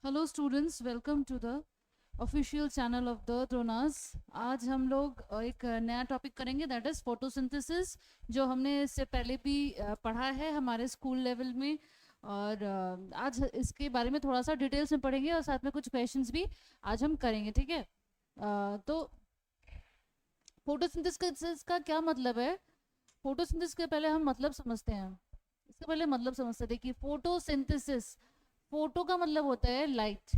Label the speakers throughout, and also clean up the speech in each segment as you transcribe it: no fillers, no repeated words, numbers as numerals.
Speaker 1: Hello students, welcome to the official channel of the Dronas. आज हम लोग एक नया टॉपिक करेंगे, दैट इज़ फोटोसिंथेसिस, जो हमने इससे पहले भी पढ़ा है हमारे स्कूल लेवल में। और आज इसके बारे में थोड़ा सा डिटेल्स में पढ़ेंगे और साथ में कुछ क्वेश्चंस भी आज हम करेंगे, ठीक है। तो फोटोसिंथेसिस का क्या मतलब है? फोटोसिंथेसिस के पहले हम मतलब समझते हैं। इसके पहले मतलब समझते हैं। देखिए, फोटोसिंथेसिस, फोटो का मतलब होता है लाइट।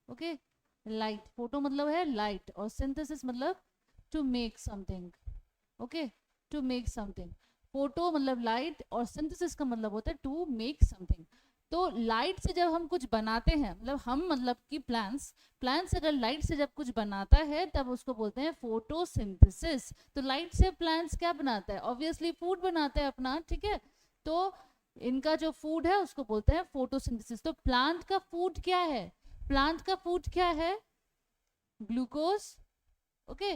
Speaker 1: ओके, लाइट, फोटो मतलब है लाइट, और सिंथेसिस मतलब to make something. Okay, to make something. Photo मतलब लाइट और सिंथेसिस का मतलब होता है टू मेक समथिंग। तो लाइट से जब हम कुछ बनाते हैं, मतलब हम मतलब कि प्लांट्स, प्लांट्स अगर लाइट से जब कुछ बनाता है तब उसको बोलते हैं फोटोसिंथेसिस। तो लाइट से प्लांट्स क्या बनाता है? ऑब्वियसली फूड बनाता है अपना, ठीक है। तो इनका जो फूड है उसको बोलते हैं फोटोसिंथेसिस। तो प्लांट का फूड क्या है? प्लांट का फूड क्या है? ग्लूकोज। ओके,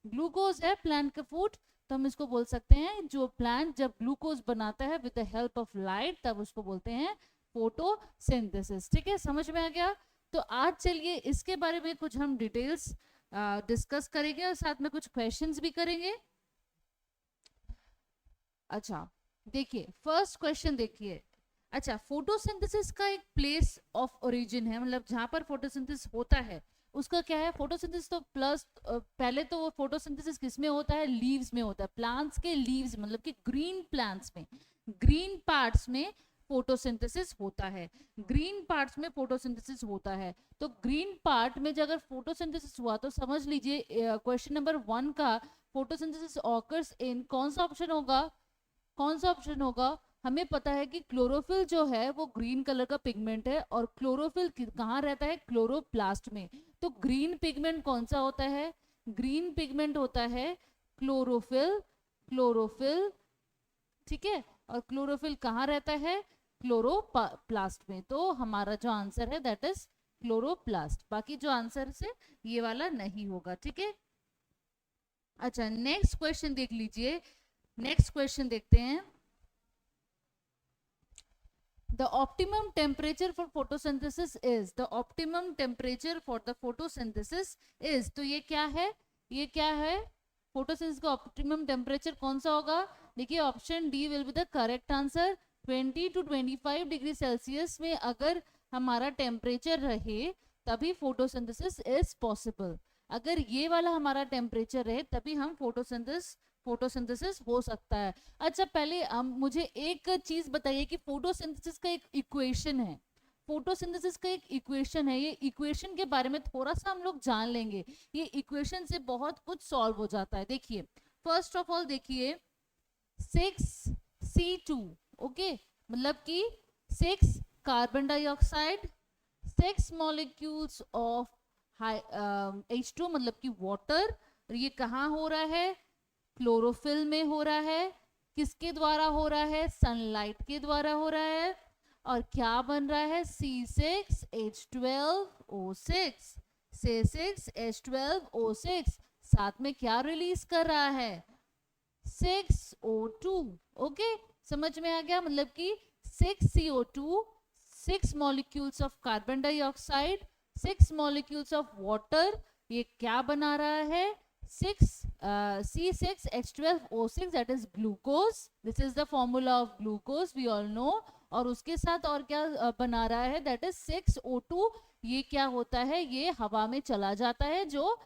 Speaker 1: ग्लूकोज है प्लांट का फूड। तो हम इसको बोल सकते हैं, जो प्लांट जब ग्लूकोज बनाता है with the help of light, तब उसको बोलते हैं फोटोसिंथेसिस। ठीक है, समझ में आ गया? तो आज चलिए इसके बारे में कुछ हम डिटेल्स डिस्कस करेंगे और साथ में कुछ क्वेश्चंस भी करेंगे। अच्छा, देखिए फर्स्ट क्वेश्चन देखिए। अच्छा, फोटोसिंथेसिस का एक प्लेस ऑफ ओरिजिन है, मतलब जहां पर फोटोसिंथेसिस होता है उसका क्या है? फोटोसिंथेसिस तो प्लस पहले तो वो फोटोसिंथेसिस किस में होता है? लीव्स में होता है। प्लांट्स के लीव्स, मतलब कि ग्रीन प्लांट्स में, ग्रीन पार्ट्स में फोटोसिंथेसिस होता है। ग्रीन पार्ट्स में फोटोसिंथेसिस होता है। तो ग्रीन पार्ट में जब अगर फोटोसिंथेसिस हुआ तो समझ लीजिए क्वेश्चन नंबर 1 का फोटोसिंथेसिस ऑकर्स इन, कौन सा ऑप्शन होगा? कौन सा ऑप्शन होगा? हमें पता है कि क्लोरोफिल जो है वो ग्रीन कलर का पिगमेंट है, और क्लोरोफिल कहाँ रहता है? क्लोरोप्लास्ट में। तो ग्रीन पिगमेंट कौन सा होता है? ग्रीन पिगमेंट होता है क्लोरोफिल। क्लोरोफिल, ठीक है। और क्लोरोफिल कहाँ रहता है? क्लोरोप्लास्ट में। तो हमारा जो आंसर है दैट इज क्लोरोप्लास्ट। बाकी जो आंसर से ये वाला नहीं होगा, ठीक है। अच्छा, नेक्स्ट क्वेश्चन देख लीजिए। नेक्स्ट क्वेश्चन देखते हैं। The optimum temperature for photosynthesis is, the optimum temperature for the photosynthesis is, तो ये क्या है? ये क्या है? फोटोसिंथेसिस का ऑप्टिमम टेम्परेचर कौन सा होगा? देखिए, option D will be the correct answer. 20 to 25 degree Celsius में अगर हमारा टेम्परेचर रहे तभी फोटोसिंथेसिस इज पॉसिबल। अगर ये वाला हमारा टेम्परेचर रहे तभी हम फोटोसिंथेसिस हो सकता है। अच्छा, पहले मुझे एक चीज बताइए कि फोटोसिंथेसिस का एक इक्वेशन है। फोटोसिंथेसिस का एक इक्वेशन है, ये इक्वेशन के बारे में थोड़ा सा हम लोग जान लेंगे। ये इक्वेशन से बहुत कुछ सॉल्व हो जाता है। देखिए, फर्स्ट ऑफ ऑल देखिए, 6C2, ओके, मतलब कि 6 carbon dioxide, 6 molecules of H2 मतलब कि वाटर। ये कहाँ हो रहा है? क्लोरोफिल में हो रहा है। किसके द्वारा हो रहा है? सनलाइट के द्वारा हो रहा है। और क्या बन रहा है? C6H12O6, C6H12O6। साथ में क्या रिलीज कर रहा है? 6O2। ओके, समझ में आ गया? मतलब कि 6CO2, 6 molecules of carbon dioxide, 6 molecules of water, ये क्या बना रहा है? 6C6H12O6, that is glucose. This is the formula of glucose, we all know. और उसके साथ और क्या बना रहा है? That is 6O2। ये क्या होता है? ये हवा में चला जाता है, जो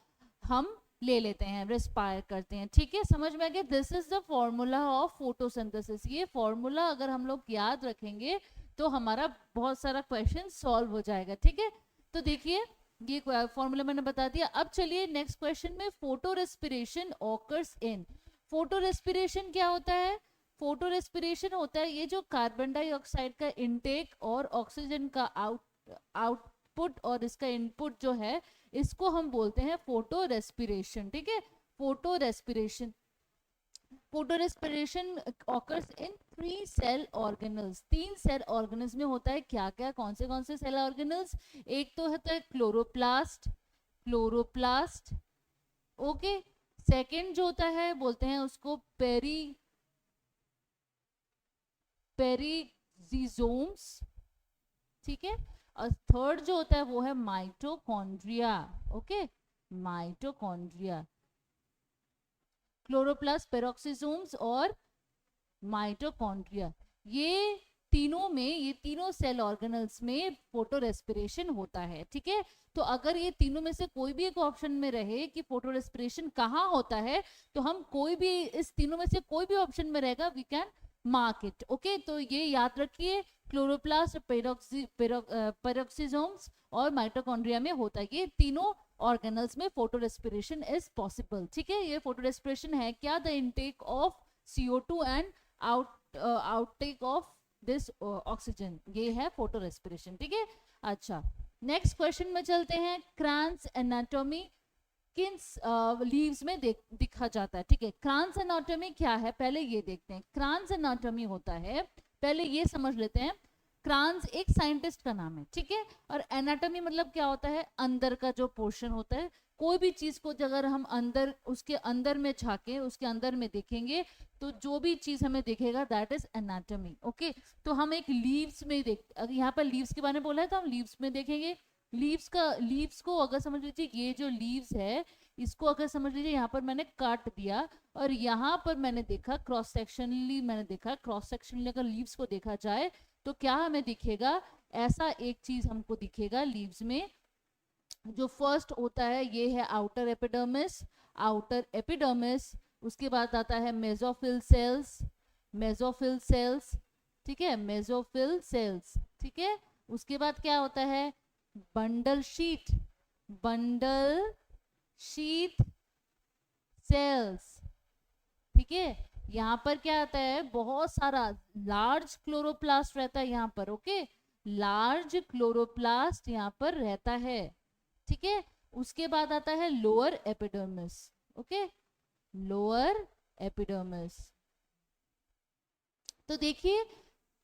Speaker 1: हम ले लेते हैं, रेस्पायर करते हैं, ठीक है। समझ में आ गया? This is the formula of photosynthesis. ये फॉर्मूला अगर हम लोग याद रखेंगे तो हमारा बहुत सारा क्वेश्चन सॉल्व हो जाएगा, ठीक है। तो देखिए, ये फॉर्मूला मैंने बता दिया। अब चलिए नेक्स्ट क्वेश्चन में, फोटो रेस्पिरेशन ऑकर्स इन। फोटो रेस्पिरेशन क्या होता है? फोटो रेस्पिरेशन होता है ये जो कार्बन डाइऑक्साइड का इनटेक और ऑक्सीजन का आउटपुट और इसका इनपुट जो है, इसको हम बोलते हैं फोटो रेस्पिरेशन, ठीक है। Photorespiration, photorespiration occurs in 3 cell organelles. 3 cell organelles में होता है क्या क्या? कौन से सेल ऑर्गेनल्स? एक तो होता है क्लोरोप्लास्ट, क्लोरोप्लास्ट, ओके। सेकेंड जो होता है बोलते हैं उसको पेरीजिजोम्स, ठीक है। और थर्ड जो होता है वो है mitochondria. Okay, mitochondria, chloroplast, peroxisomes और माइटोकॉन्ड्रिया, ये तीनों में, ये तीनों सेल ऑर्गेनल्स में फोटो रेस्पिरेशन होता है। ठीक है, तो अगर ये तीनों में से कोई भी एक ऑप्शन में रहे कि फोटो रेस्पिरेशन कहाँ होता है, तो हम कोई भी इस तीनों में से कोई भी ऑप्शन में रहेगा, we can mark it. Okay, तो ये याद रखिए, क्लोरोप्लास्ट, पेरोक्सिसोम्स और माइटोकॉन्ड्रिया में होता है, ये तीनों ऑर्गेनल्स में फोटो रेस्पिरेशन इज पॉसिबल। ठीक है, ये फोटो रेस्पिरेशन है क्या? The intake of CO2 and outtake of this oxygen, ये है फोटो रेस्पिरेशन। ठीक है, अच्छा नेक्स्ट क्वेश्चन में चलते हैं। क्रांस एनाटॉमी किन लीव्स में दिखा जाता है? ठीक है, क्रांस एनाटॉमी क्या है पहले ये देखते हैं। क्रांस एनाटॉमी होता है, पहले ये समझ लेते हैं, क्रांस एक साइंटिस्ट का नाम है। ठीक है, और एनाटॉमी मतलब क्या होता है? अंदर का जो पोर्शन होता है, कोई भी चीज को अगर हम अंदर, उसके अंदर में झांके, उसके अंदर में देखेंगे, तो जो भी चीज हमें दिखेगा दैट इज एनाटॉमी। ओके, तो हम एक लीव्स में देख, अगर यहाँ पर लीव्स के बारे में बोला है तो हम लीव्स में देखेंगे। लीव्स को अगर समझ लीजिए, ये जो लीव्स है इसको अगर समझ लीजिए, यहाँ पर मैंने काट दिया और यहाँ पर मैंने देखा क्रॉस सेक्शनली, मैंने देखा क्रॉस सेक्शनली अगर लीव्स को देखा जाए तो क्या हमें दिखेगा? ऐसा एक चीज हमको दिखेगा लीव्स में। जो फर्स्ट होता है ये है आउटर एपिडर्मिस, आउटर एपिडर्मिस, उसके बाद आता है मेसोफिल सेल्स, मेसोफिल सेल्स, ठीक है, मेसोफिल सेल्स। ठीक है, उसके बाद क्या होता है? Bundle sheath, bundle sheath cells. ठीक है, यहाँ पर क्या आता है? बहुत सारा लार्ज क्लोरोप्लास्ट रहता है यहाँ पर। ओके, लार्ज क्लोरोप्लास्ट यहाँ पर रहता है। ठीक है, उसके बाद आता है lower epidermis. Okay, lower epidermis. तो देखिए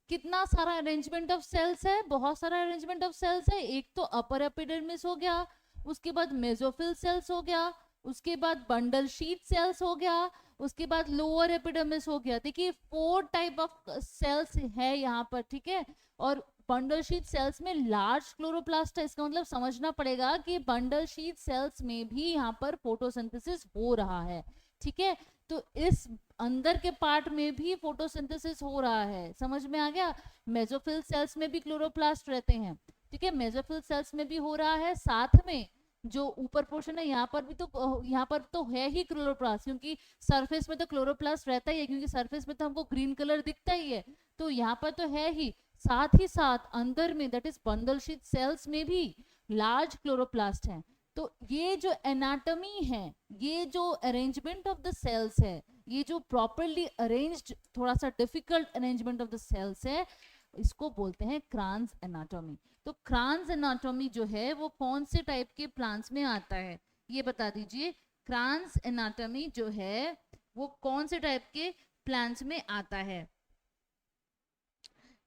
Speaker 1: कितना सारा अरेंजमेंट ऑफ सेल्स है, बहुत सारा अरेंजमेंट ऑफ सेल्स है। एक तो अपर एपिडर्मिस हो गया, उसके बाद मेसोफिल सेल्स हो गया, उसके बाद बंडल शीट सेल्स हो गया, उसके बाद लोअर एपिडर्मिस हो गया। देखिए 4 टाइप ऑफ सेल्स है यहाँ पर। ठीक है, और बंडल शीट सेल्स में लार्ज क्लोरोप्लास्ट है, इसका मतलब समझना पड़ेगा कि बंडल शीट सेल्स में भी यहाँ पर फोटोसिंथेसिस हो रहा है। ठीक है, तो इस अंदर के पार्ट में भी फोटोसिंथेसिस हो रहा है, समझ में आ गया? मेसोफिल सेल्स में भी क्लोरोप्लास्ट रहते हैं। ठीक है, मेसोफिल सेल्स में भी हो रहा है, साथ में जो ऊपर पोर्शन है यहाँ पर भी, तो यहाँ पर तो है ही क्लोरोप्लास्ट, क्योंकि सरफेस में तो क्लोरोप्लास्ट रहता ही है, क्योंकि सरफेस में तो हमको ग्रीन कलर दिखता ही है, तो यहाँ पर तो है ही। साथ ही साथ अंदर में, that is bundle sheath cells में भी लार्ज क्लोरोप्लास्ट है। तो ये जो एनाटॉमी है, ये जो अरेंजमेंट ऑफ द सेल्स है, ये जो प्रॉपरली अरेंज्ड, थोड़ा सा difficult arrangement of the cells है, इसको बोलते हैं क्रांस एनाटॉमी। तो क्रांस एनाटॉमी जो है वो कौन से टाइप के प्लांट्स में आता है, ये बता दीजिए। क्रांस एनाटॉमी जो है वो कौन से टाइप के प्लांट्स में आता है?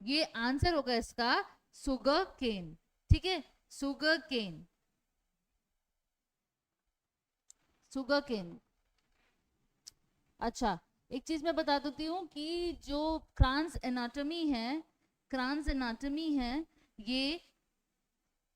Speaker 1: ये आंसर होगा इसका सुगर केन। ठीक है, सुगर केन, सुगर केन। अच्छा, एक चीज मैं बता देती हूँ कि जो क्रांस एनाटॉमी है, क्रांस एनाटॉमी है, ये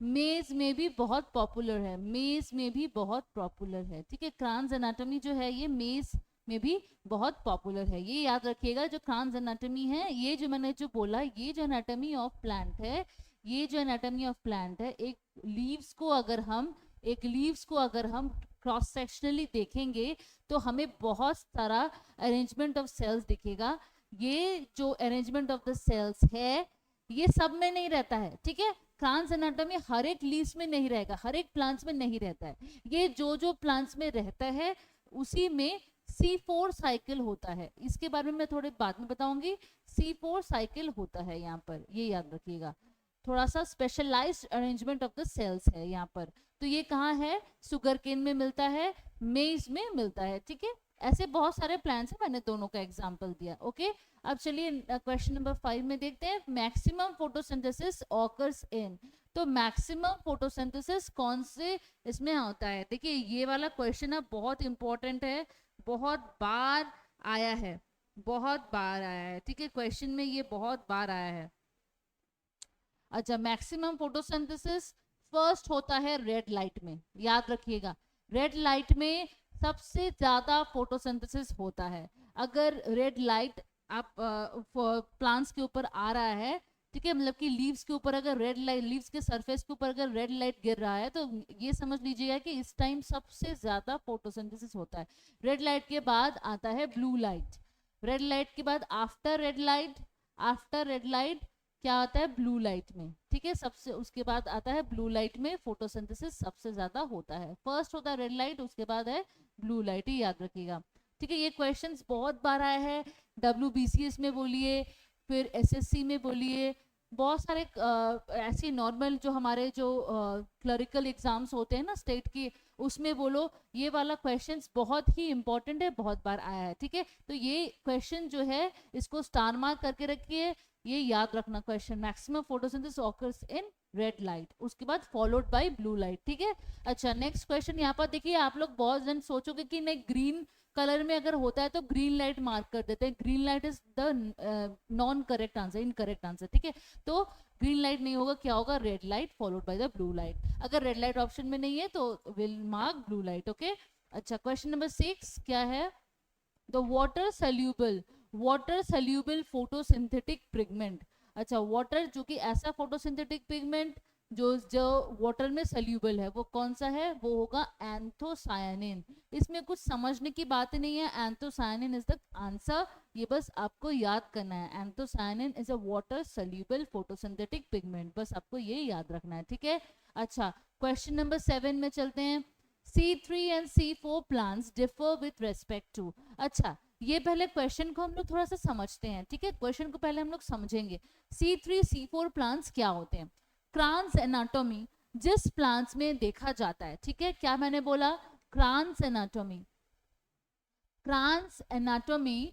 Speaker 1: मेज में भी बहुत पॉपुलर है, मेज में भी बहुत पॉपुलर है। ठीक है, क्रांस एनाटॉमी जो है ये मेज में भी बहुत पॉपुलर है। ये याद रखिएगा, जो क्रांस एनाटॉमी है, ये जो मैंने जो बोला, ये जो एनाटॉमी ऑफ प्लांट है, ये जो एनाटॉमी ऑफ प्लांट है, एक लीव्स को अगर हम क्रॉस सेक्शनली देखेंगे तो हमें बहुत सारा अरेंजमेंट ऑफ सेल्स दिखेगा। ये जो अरेंजमेंट ऑफ द सेल्स है ये सब में नहीं रहता है। ठीक है, क्रांस एनाटॉमी हर एक लीव्स में नहीं रहेगा, हर एक प्लांट्स में नहीं रहता है। ये जो जो प्लांट्स में रहता है उसी में C4 साइकिल होता है। इसके बारे में मैं थोड़े बाद में बताऊंगी। C4 साइकिल होता है यहाँ पर, ये याद रखिएगा। थोड़ा सा specialised arrangement of the cells है यहाँ पर। तो ये कहाँ है? सुगर केन में मिलता है, मेज में मिलता है। ठीक है, ऐसे बहुत सारे प्लांट्स हैं, मैंने दोनों का एग्जांपल दिया। ओके, अब चलिए क्वेश्चन नंबर 5 में देखते हैं। मैक्सिमम फोटोसिंथेसिस ऑकर्स इन, तो मैक्सिमम फोटोसिंथेसिस कौन से इसमें होता है? देखिए ये वाला क्वेश्चन अब बहुत इंपॉर्टेंट है, बहुत बार आया है, बहुत बार आया है। ठीक है, क्वेश्चन में ये बहुत बार आया है। अच्छा, मैक्सिमम फोटोसिंथेसिस फर्स्ट होता है रेड लाइट में, याद रखिएगा। रेड लाइट में सबसे ज्यादा फोटोसिंथेसिस होता है। अगर रेड लाइट आप प्लांट्स के ऊपर आ रहा है, ठीक है, मतलब कि लीव्स के ऊपर अगर रेड लाइट, लीव्स के सरफेस के ऊपर अगर रेड लाइट गिर रहा है, तो ये समझ लीजिएगा कि इस टाइम सबसे ज्यादा फोटोसिंथेसिस होता है। रेड लाइट के बाद आता है ब्लू लाइट, रेड लाइट के बाद after red light, after red light क्या आता है, ब्लू लाइट में, ठीक है, सबसे उसके बाद आता है ब्लू लाइट में फोटोसिंथेसिस सबसे ज्यादा होता है। फर्स्ट होता है रेड लाइट, उसके बाद है ब्लू लाइट, ही याद रखिएगा, ठीक है। ये क्वेश्चंस बहुत बार आए हैं, WBCS में बोलिए, फिर SSC में बोलिए, बहुत सारे ऐसे नॉर्मल जो हमारे जो क्लरिकल एग्जाम्स होते हैं ना स्टेट की, उसमें बोलो, ये वाला क्वेश्चंस बहुत ही इंपॉर्टेंट है, बहुत बार आया है, ठीक है। तो ये क्वेश्चन जो है इसको स्टार मार्क करके रखिए, ये याद रखना question, maximum photosynthesis occurs in red light, उसके बाद फॉलोड बाय ब्लू लाइट, ठीक है। अच्छा, नेक्स्ट क्वेश्चन यहाँ पर देखिए, आप लोग बहुत जन सोचोगे कि नहीं ग्रीन कलर में अगर होता है तो ग्रीन लाइट मार्क कर देते हैं, green light is the non correct answer, incorrect answer, ठीक है। तो ग्रीन लाइट नहीं होगा, क्या होगा, red light followed by the blue light. अगर रेड लाइट ऑप्शन में नहीं है तो will mark blue light, okay. अच्छा, क्वेश्चन नंबर 6 क्या है, the water soluble photosynthetic pigment. अच्छा, वाटर जो कि ऐसा फोटोसिंथेटिक पिगमेंट जो वाटर में सल्यूबल है, वो कौन सा है, वो होगा एंथोसायनिन। इसमें कुछ समझने की बात नहीं है, एंथोसायनिन इज द आंसर, ये बस आपको याद करना है, anthocyanin is a water soluble photosynthetic pigment, बस आपको ये याद रखना है, ठीक है। अच्छा, क्वेश्चन नंबर 7 में चलते हैं, C3 and C4 plants differ with respect to. अच्छा, ये पहले क्वेश्चन को हम लोग थोड़ा सा समझते हैं, ठीक है, क्वेश्चन को पहले हम लोग समझेंगे। C3 C4 प्लांट्स क्या होते हैं, क्रांस एनाटॉमी जिस प्लांट्स में देखा जाता है, ठीक है, क्या मैंने बोला, क्रांस एनाटॉमी, क्रांस एनाटॉमी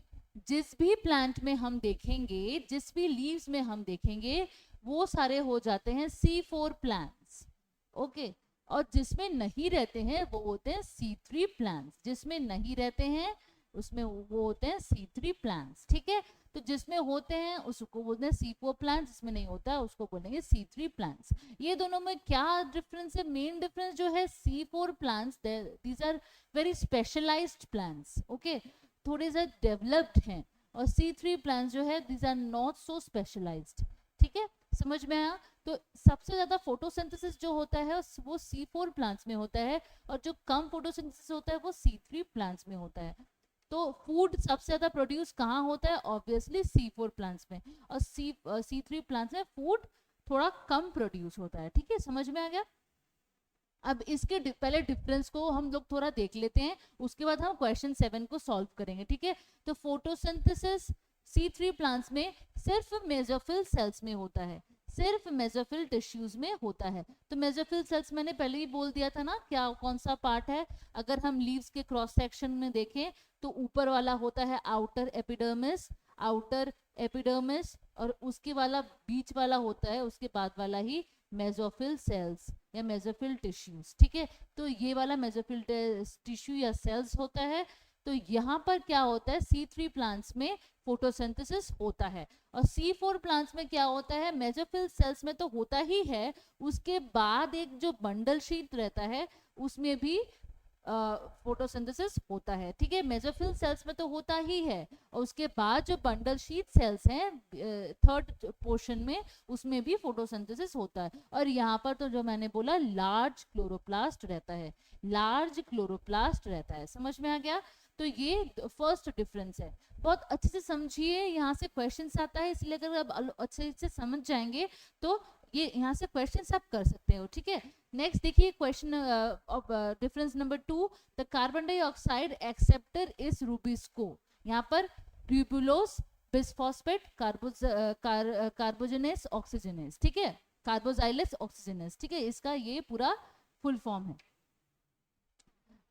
Speaker 1: जिस भी प्लांट में हम देखेंगे, जिस भी लीव्स में हम देखेंगे, वो सारे हो जाते हैं C4 प्लांट्स, ओके। और जिसमें नहीं रहते हैं वो होते हैं C3 प्लांट्स, जिसमें नहीं रहते हैं उसमें वो होते हैं C3 प्लांट्स, ठीक है। तो जिसमें होते हैं उसको बोलते हैं C4 प्लांट्स, जिसमें नहीं होता है उसको बोलेंगे C3 प्लांट्स। ये दोनों में क्या डिफरेंस है, मेन डिफरेंस जो है, C4 plants these are very specialised plants, okay, थोड़े से डेवलप्ड हैं, और C3 प्लांट्स जो है these are not so specialised, ठीक है, समझ में आया। तो सबसे ज्यादा फोटोसिंथेसिस जो होता है वो C4 प्लांट्स में होता है, और जो कम फोटोसिंथेसिस होता है वो C3 प्लांट्स में होता है। तो फूड सबसे ज्यादा प्रोड्यूस कहाँ होता है, ऑब्वियसली C4 प्लांट्स में, और C3 प्लांट्स में फूड थोड़ा कम प्रोड्यूस होता है, ठीक है, समझ में आ गया। अब इसके पहले डिफरेंस को हम लोग थोड़ा देख लेते हैं, उसके बाद हम क्वेश्चन 7 को सॉल्व करेंगे, ठीक है। तो फोटोसिंथेसिस C3 प्लांट्स में सिर्फ मेसोफिल सेल्स में होता है, सिर्फ मेसोफिल टिश्यूज में होता है। तो मेसोफिल सेल्स मैंने पहले ही बोल दिया था ना, क्या कौन सा पार्ट है, अगर हम लीव्स के क्रॉस सेक्शन में देखें तो ऊपर वाला होता है आउटर एपिडर्मिस, आउटर एपिडर्मिस, और उसके वाला बीच वाला होता है उसके बाद वाला ही मेसोफिल सेल्स या मेसोफिल टिश्यूज, ठीक है। तो ये वाला मेसोफिल टिश्यू या सेल्स होता है। तो यहाँ पर क्या होता है, C3 प्लांट्स में फोटोसिंथेसिस होता है, और C4 प्लांट्स में क्या होता है, मेसोफिल सेल्स में तो होता ही है, उसके बाद एक जो बंडल शीट रहता है उसमें भी फोटोसिंथेसिस होता है, ठीक है। मेसोफिल सेल्स में तो होता ही है, और उसके बाद जो बंडल शीट सेल्स हैं थर्ड पोर्शन में, उसमें भी फोटोसिंथेसिस होता है। और यहाँ पर तो जो मैंने बोला लार्ज क्लोरोप्लास्ट रहता है, लार्ज क्लोरोप्लास्ट रहता है, समझ में आ गया। तो ये फर्स्ट डिफरेंस है, बहुत अच्छे से समझिए, यहाँ से क्वेश्चन आता है, इसलिए अगर आप अच्छे से समझ जाएंगे तो ये यहाँ से क्वेश्चन आप कर सकते हो, ठीक है। नेक्स्ट देखिए question of difference number 2, the carbon dioxide acceptor is rubisco. यहाँ पर ट्यूबुलोस, बिसफॉस्फेट, कार्बोजेनेस, ऑक्सीजनेस, ठीक है, कार्बोजाइलस ऑक्सीजनेस, ठीक है, इसका ये पूरा फुल फॉर्म है,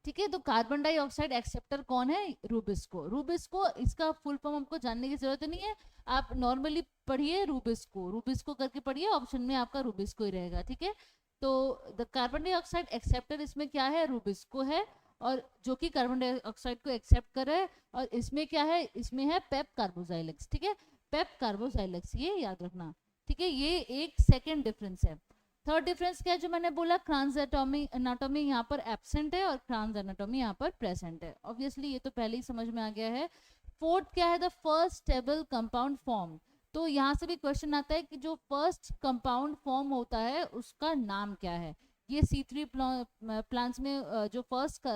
Speaker 1: ठीक है। तो कार्बन डाइऑक्साइड एक्सेप्टर कौन है, रूबिस्को। रूबिस्को इसका फुल फॉर्म हमको जानने की जरूरत नहीं है, आप नॉर्मली पढ़िए रूबिस्को, रूबिस्को करके पढ़िए, ऑप्शन में आपका रूबिस्को ही रहेगा, ठीक है। तो द कार्बन डाइऑक्साइड एक्सेप्टर इसमें क्या है, रूबिस्को है, और जो कि कार्बन डाइऑक्साइड को एक्सेप्ट कर रहा है, और इसमें क्या है, इसमें है पेप कार्बोजाइलेक्स, ठीक है, पेप कार्बोजाइलेक्स, ये याद रखना, ठीक है, ये एक सेकेंड डिफरेंस है। थर्ड डिफरेंस क्या है जो मैंने बोला, क्रांस एनाटॉमी यहाँ पर एब्सेंट है और क्रांस एनाटॉमी यहाँ पर प्रेजेंट है। ऑब्वियसली ये तो पहले ही समझ में आ गया है। फोर्थ क्या है, the first stable compound form. तो यहाँ से भी क्वेश्चन आता है कि जो फर्स्ट कंपाउंड फॉर्म होता है उसका नाम क्या है। ये C3 प्लांट्स में जो फर्स्ट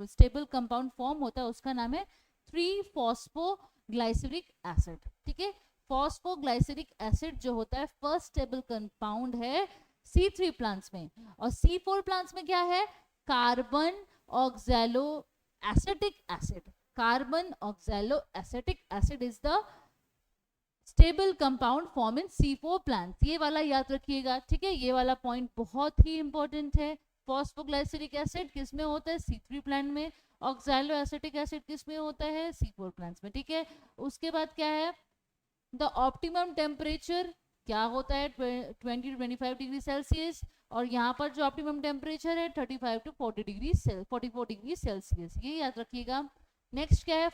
Speaker 1: स्टेबल कंपाउंड फॉर्म होता है उसका नाम है 3-फॉस्फोग्लाइसरिक एसिड। ठीक है, फॉस्फोग्लाइसरिक एसिड जो होता है फर्स्ट स्टेबल कंपाउंड है C3 प्लांट्स में। और C4 प्लांट्स में क्या है, carbon oxalo acetic acid. Carbon oxalo acetic acid is the stable compound form in C4 plants. ये वाला याद रखिएगा, ठीक है, ये वाला पॉइंट बहुत ही इंपॉर्टेंट है। फॉस्फोग्लाइसरिक एसिड किस में होता है, C3 प्लांट में। ऑक्सैलो एसिटिक एसिड किस में होता है, C4 प्लांट्स में। ठीक है, उसके बाद क्या है, द ऑप्टिमम टेम्परेचर क्या होता है 20 to 25 डिग्री सेल्सियस। और यहाँ पर जो ऑप्टिमम टेम्परेचर है 35 to 44 डिग्री सेल्सियस, ये याद रखिएगा। नेक्स्ट क्या है,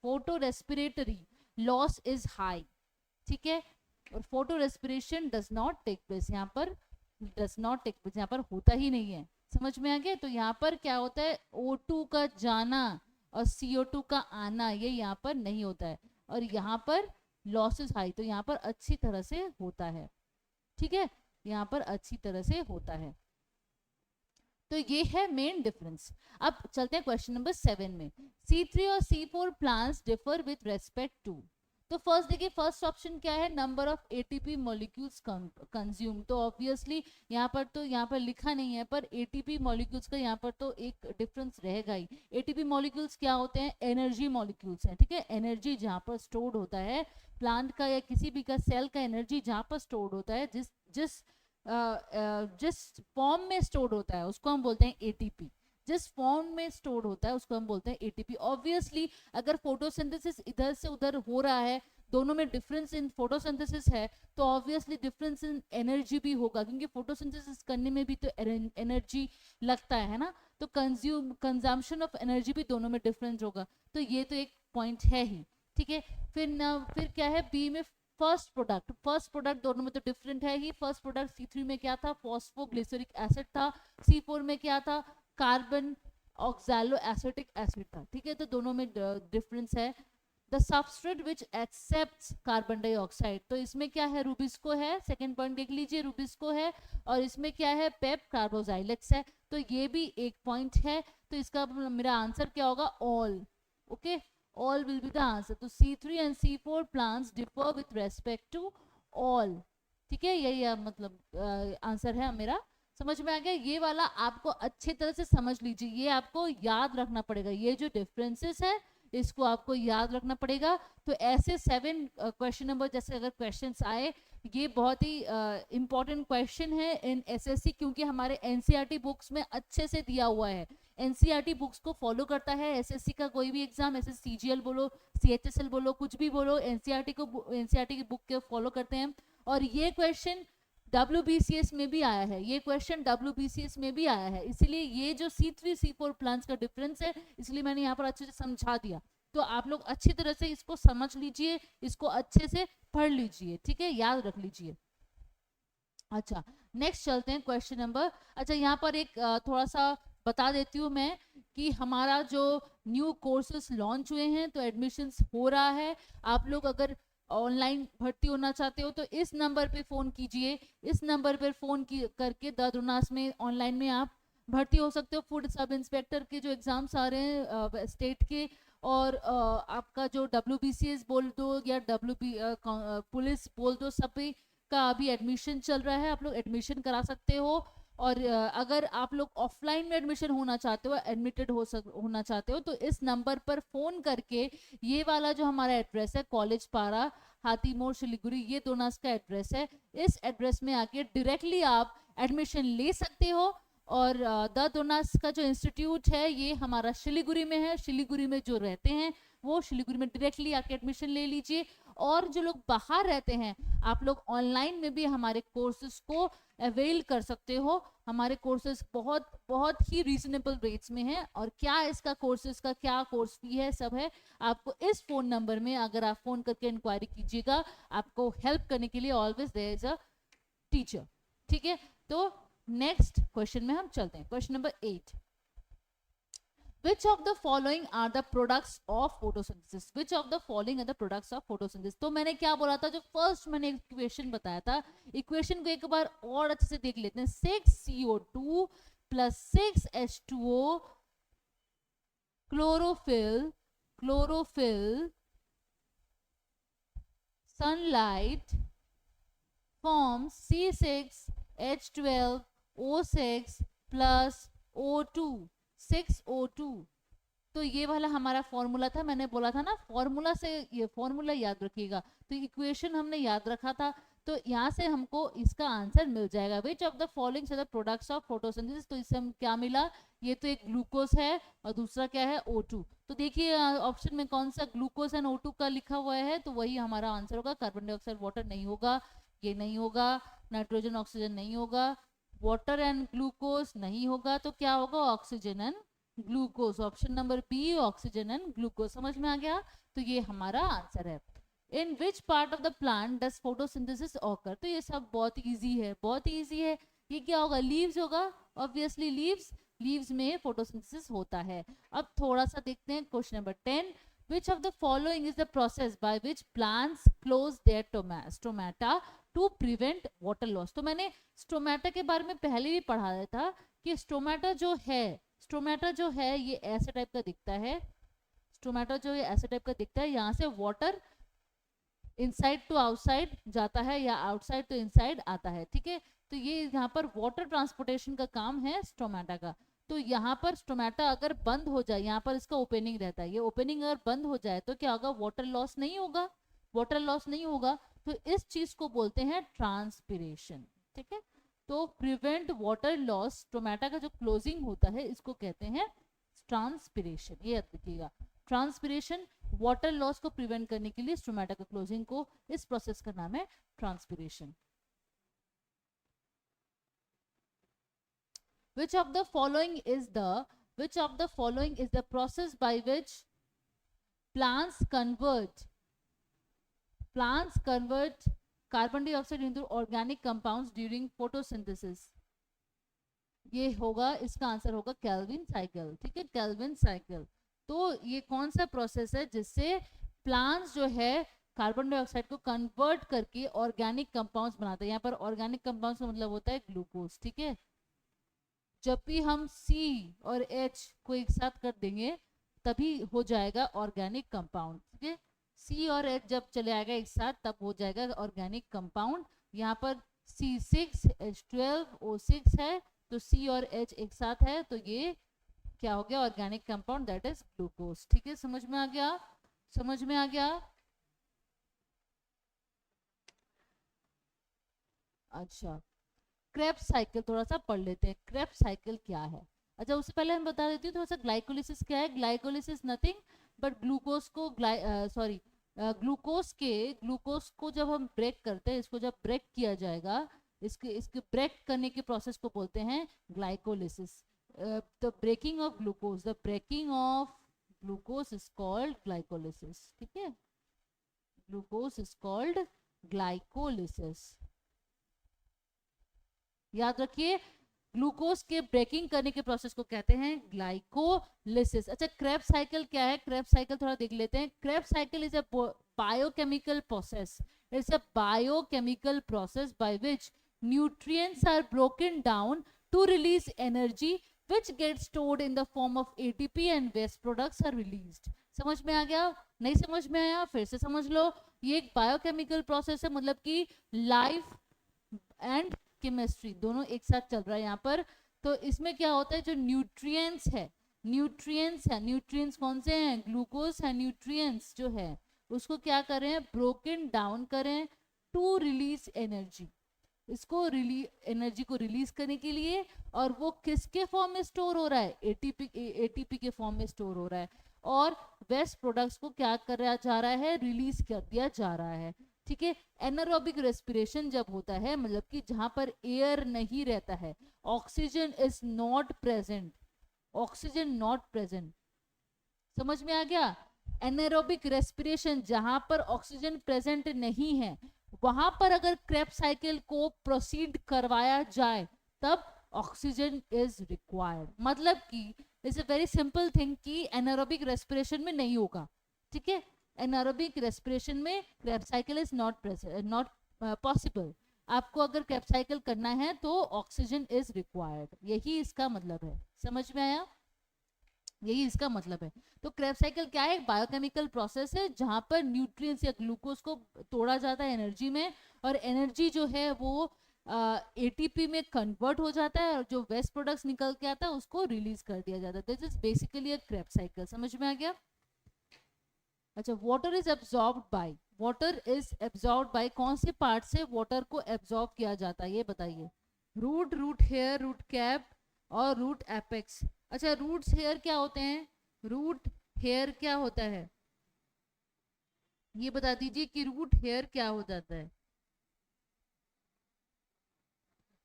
Speaker 1: फोटोरेस्पिरेटरी लॉस इज हाई। ठीक है, और photorespiration does not take place, यहाँ पर डज नॉट टेक प्लेस, यहाँ पर होता ही नहीं है। समझ में आ गया। तो यहाँ पर क्या होता है, O2 का जाना और CO2 का आना ये यहाँ पर नहीं होता है। और यहाँ पर लॉसेस हाई, तो यहाँ पर अच्छी तरह से होता है। ठीक है, यहाँ पर अच्छी तरह से होता है। तो ये है मेन डिफरेंस। अब चलते हैं क्वेश्चन नंबर 7 में। C3 और C4 plants differ with respect to. तो फर्स्ट देखिए, फर्स्ट ऑप्शन क्या है, number of ATP molecules consume. तो ऑब्वियसली यहाँ पर लिखा नहीं है, पर ATP मॉलिक्यूल्स का यहाँ पर तो एक डिफरेंस रहेगा ही। ATP मॉलिक्यूल्स क्या होते हैं, एनर्जी मॉलिक्यूल्स हैं। ठीक है, एनर्जी जहाँ पर स्टोर्ड होता है, प्लांट का या किसी भी का सेल का एनर्जी जहाँ पर स्टोर्ड होता है, जिस फॉर्म में स्टोर्ड होता है उसको हम बोलते हैं ATP। जिस फॉर्म में स्टोर्ड होता है उसको हम बोलते हैं ATP। ऑब्वियसली अगर फोटोसिंथेसिस इधर से उधर हो रहा है, दोनों में डिफरेंस इन फोटोसिंथेसिस है, तो ऑब्वियसली डिफरेंस इन एनर्जी भी होगा, क्योंकि फोटोसिंथेसिस करने में भी तो एनर्जी लगता है ना। तो कंजम्पशन ऑफ एनर्जी भी दोनों में डिफरेंस होगा। तो ये तो एक पॉइंट है ही। ठीक है, फिर क्या है, बी में फर्स्ट प्रोडक्ट दोनों में तो डिफरेंट है ही। फर्स्ट प्रोडक्ट C3 में क्या था, फॉस्फोग्लिसरिक एसिड था। C4 में क्या था, कार्बन ऑक्सैलो एसिटिक एसिड था। ठीक है, तो दोनों में डिफरेंस है। The substrate which accepts carbon dioxide, तो इसमें क्या है, रूबिस्को है। सेकंड पॉइंट देख लीजिए, रूबिस्को है। और इसमें क्या है, पेप कार्बोजाइलेक्स है। तो ये भी एक पॉइंट है। तो इसका मेरा आंसर क्या होगा, all. Okay, all will be the answer। तो C3 and C4 plants differ with respect to all। ठीक है, यही मतलब आंसर है मेरा। समझ में आ गया। ये वाला आपको अच्छे तरह से समझ लीजिए, ये आपको याद रखना पड़ेगा। ये जो डिफरेंसेस है इसको आपको याद रखना पड़ेगा। तो ऐसे 7 क्वेश्चन नंबर जैसे अगर क्वेश्चंस आए, ये बहुत ही इंपॉर्टेंट क्वेश्चन है इन SSC, क्योंकि हमारे NCERT बुक्स में अच्छे से दिया हुआ है। NCERT बुक्स को फॉलो करता है SSC का कोई भी एग्जाम, ऐसे CGL बोलो, CHSL बोलो, कुछ भी बोलो, NCERT की बुक के फॉलो करते हैं। और ये क्वेश्चन WBCS में भी आया है, ये क्वेश्चन WBCS में भी आया है। इसीलिए ये जो C3 C4 प्लांट्स का डिफरेंस है, इसलिए मैंने यहाँ पर अच्छे से समझा दिया। तो आप लोग अच्छी तरह से इसको समझ लीजिए, इसको अच्छे से पढ़ लीजिए। ठीक है, याद रख लीजिए। अच्छा, नेक्स्ट चलते हैं क्वेश्चन नंबर। अच्छा, यहाँ पर एक थोड़ा सा बता देती हूँ मैं कि हमारा जो न्यू कोर्सेज लॉन्च हुए हैं, तो एडमिशन्स हो रहा है। आप लोग अगर ऑनलाइन भर्ती होना चाहते हो तो इस नंबर पे फ़ोन कीजिए। इस नंबर पर फ़ोन करके ददुनास में ऑनलाइन में आप भर्ती हो सकते हो। फूड सब इंस्पेक्टर के जो एग्ज़ाम्स आ रहे हैं स्टेट के, और आपका जो WBCS बोल दो या पुलिस बोल दो, सभी का अभी एडमिशन चल रहा है। आप लोग एडमिशन करा सकते हो। और अगर आप लोग ऑफलाइन में एडमिशन होना चाहते हो, एडमिटेड होना चाहते हो, तो इस नंबर पर फ़ोन करके, ये वाला जो हमारा एड्रेस है कॉलेज पारा हाथी मोड़ शिलीगुड़ी, ये दोनास का एड्रेस है। इस एड्रेस में आके डायरेक्टली आप एडमिशन ले सकते हो। और द दोनास का जो इंस्टीट्यूट है ये हमारा शिलीगुड़ी में है। शिलीगुड़ी में जो रहते हैं वो शिलीगुड़ी में डायरेक्टली आके एडमिशन ले लीजिए। और जो लोग बाहर रहते हैं, आप लोग ऑनलाइन में भी हमारे कोर्सेज को अवेल कर सकते हो। हमारे कोर्सेज बहुत बहुत ही रीजनेबल रेट्स में हैं, और क्या इसका कोर्सेज का क्या कोर्स फी है सब है आपको इस फोन नंबर में, अगर आप फोन करके इंक्वायरी कीजिएगा, आपको हेल्प करने के लिए always there is a teacher. ठीक है, तो नेक्स्ट क्वेश्चन में हम चलते हैं। Question number 8, Which of the following are the products of photosynthesis? Which of the following are the products of photosynthesis? तो मैंने क्या बोला था, जो फर्स्ट मैंने इक्वेशन बताया था, इक्वेशन को एक बार और अच्छे से देख लेते हैं। 6CO2 plus 6H2O chlorophyll sunlight forms C6H12O6 plus O2 6O2। तो ये वाला हमारा फॉर्मूला था, मैंने बोला था ना फॉर्मूला से, ये फॉर्मूला याद रखिएगा। तो इक्वेशन हमने याद रखा था, तो यहाँ से हमको इसका आंसर मिल जाएगा। Which of the following are the products of photosynthesis. तो इससे हम क्या मिला, ये तो एक ग्लूकोज है और दूसरा क्या है O2। तो देखिए ऑप्शन में कौन सा ग्लूकोज एंड O2 का लिखा हुआ है, तो वही हमारा आंसर होगा। कार्बन डाइऑक्साइड वाटर नहीं होगा, ये नहीं होगा, नाइट्रोजन ऑक्सीजन नहीं होगा, वाटर एंड ग्लूकोज नहीं होगा, तो क्या होगा, oxygen and glucose. Option number B, oxygen and glucose. समझ में आ गया, तो ये हमारा आंसर है। In which part of the plant does photosynthesis occur. तो ये सब बहुत इजी है, बहुत इजी है। ये क्या होगा, लीव्स होगा, ऑब्वियसली लीव्स में फोटोसिंथेसिस होता है। अब थोड़ा सा देखते हैं question number 10, which of the following is the process by which plants close their stomata to prevent water loss। तो मैंने स्टोमेटा के बारे में पहले भी पढ़ाया था कि स्टोमेटा जो है ये ऐसे टाइप का दिखता है। स्टोमेटा जो है ऐसे टाइप का दिखता है, यहाँ से वाटर इनसाइड टू आउटसाइड जाता है या आउटसाइड टू इनसाइड आता है। ठीक है, तो ये यहाँ पर वाटर ट्रांसपोर्टेशन का काम है स्टोमेटा का। तो यहाँ पर स्टोमेटा अगर बंद हो जाए, यहाँ पर इसका ओपनिंग रहता है, ये ओपनिंग अगर बंद हो जाए तो क्या होगा, वाटर लॉस नहीं होगा, वाटर लॉस नहीं होगा। तो इस चीज को बोलते हैं ट्रांसपिरेशन। ठीक है, तो प्रिवेंट वाटर लॉस, स्टोमेटा का जो क्लोजिंग होता है इसको कहते हैं ट्रांसपिरेशन। ये याद रखिएगा, ट्रांसपिरेशन वाटर लॉस को प्रिवेंट करने के लिए स्टोमेटा का क्लोजिंग को, इस प्रोसेस का नाम है transpiration. Which of the following is the process by which plants convert carbon dioxide into organic compounds during photosynthesis? ये होगा, इसका आंसर होगा केल्विन साइकिल। ठीक है, केल्विन साइकिल। तो ये कौन सा प्रोसेस है जिससे प्लांट्स जो है कार्बन डाइऑक्साइड को कन्वर्ट करके ऑर्गेनिक कंपाउंड्स बनाते हैं। यहाँ पर ऑर्गेनिक कंपाउंड्स का मतलब होता है ग्लूकोज। ठीक है, जब भी हम C और H को एक साथ कर देंगे तभी हो जाएगा ऑर्गेनिक कंपाउंड। ठीक है, C और H जब चले आएगा एक साथ तब हो जाएगा ऑर्गेनिक कंपाउंड। यहाँ पर C6H12O6 है, तो C और H एक साथ है, तो ये क्या हो गया, organic compound, that is glucose. ठीक है, समझ में आ गया, समझ में आ गया। अच्छा, क्रेब्स साइकिल थोड़ा सा पढ़ लेते हैं, क्रेब्स साइकिल क्या है। अच्छा, उससे पहले हम बता देती हूँ थोड़ा सा ग्लाइकोलिसिस क्या है। ग्लाइकोलिसिस नथिंग बट ग्लूकोज को जब हम ब्रेक करते हैं, इसको जब ब्रेक किया जाएगा, इसके ब्रेक करने के प्रोसेस को बोलते हैं glycolysis. The breaking of glucose is called glycolysis. ठीक है, ग्लूकोज इज कॉल्ड ग्लाइकोलिसिस, याद रखिए। ग्लूकोज के ब्रेकिंग करने के प्रोसेस को कहते हैं ग्लाइकोलिसिस। अच्छा, क्रेब्स साइकिल क्या है, क्रेब्स साइकिल थोड़ा देख लेते हैं। Krebs cycle is a biochemical process, it's a biochemical process by which nutrients are broken down to release energy which gets stored in the form of ATP and waste products are released. समझ में आ गया, नहीं समझ में आया फिर से समझ लो। ये एक बायोकेमिकल प्रोसेस है, मतलब कि लाइफ एंड केमिस्ट्री दोनों एक साथ चल रहा है यहाँ पर। तो इसमें क्या होता है, जो न्यूट्रिएंट्स कौन से हैं, ग्लूकोज है, न्यूट्रिएंट्स जो है उसको क्या करें, ब्रोकन डाउन करें टू रिलीज एनर्जी, इसको एनर्जी को रिलीज करने के लिए। और वो किसके फॉर्म में स्टोर हो रहा है, एटीपी के फॉर्म में स्टोर हो रहा है। और वेस्ट प्रोडक्ट्स को क्या करा जा रहा है, रिलीज कर दिया जा रहा है। ठीक है, एनारोबिक रेस्पिरेशन जब होता है मतलब कि जहां पर एयर नहीं रहता है, oxygen is not present, oxygen not present, समझ में आ गया। एनारोबिक रेस्पिरेशन जहां पर ऑक्सीजन प्रेजेंट नहीं है वहां पर अगर क्रेब्स साइकिल को प्रोसीड करवाया जाए तब ऑक्सीजन इज रिक्वायर्ड। मतलब कि it's a very simple thing कि एनारोबिक रेस्पिरेशन में नहीं होगा। ठीक है, एनारोबिक रेस्पिरेशन में Krebs cycle is not possible. आपको अगर क्रेब्स साइकिल करना है तो ऑक्सीजन इज रिक्वायर्ड, यही इसका मतलब है। समझ में आया, यही इसका मतलब है। तो क्रेब्स साइकिल क्या है, एक बायोकेमिकल प्रोसेस है जहां पर न्यूट्रिएंट्स या ग्लूकोज को तोड़ा जाता है एनर्जी में, और एनर्जी जो है वो एटीपी में कन्वर्ट हो जाता है, और जो वेस्ट प्रोडक्ट्स निकल के आता है उसको रिलीज कर दिया जाता है। This is basically a Krebs cycle. समझ में आ गया। अच्छा, water is absorbed bye, water is absorbed bye कौन से पार्ट से वाटर को एब्जॉर्ब किया जाता है ये बताइए। Root, root hair, root cap और रूट एपेक्स। अच्छा, रूट्स हेयर क्या होते हैं, रूट हेयर क्या होता है, ये बता दीजिए कि रूट हेयर क्या हो जाता है।